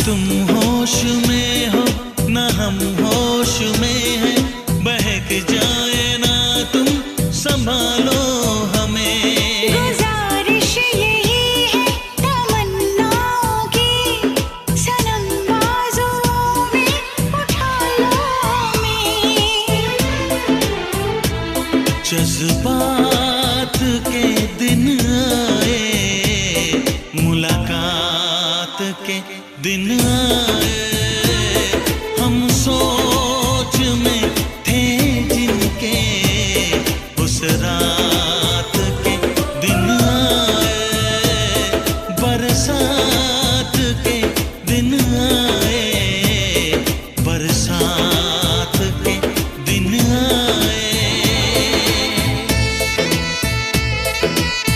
तुम होश में हो ना हम होश में हैं, बहक जाए ना तुम संभालो हमें। गुजारिश यही है तमन्नाओं की, सनम बाजुओं में उठा लो हमें। जज्बात के दिन आए, मुलाकात के दिन आए।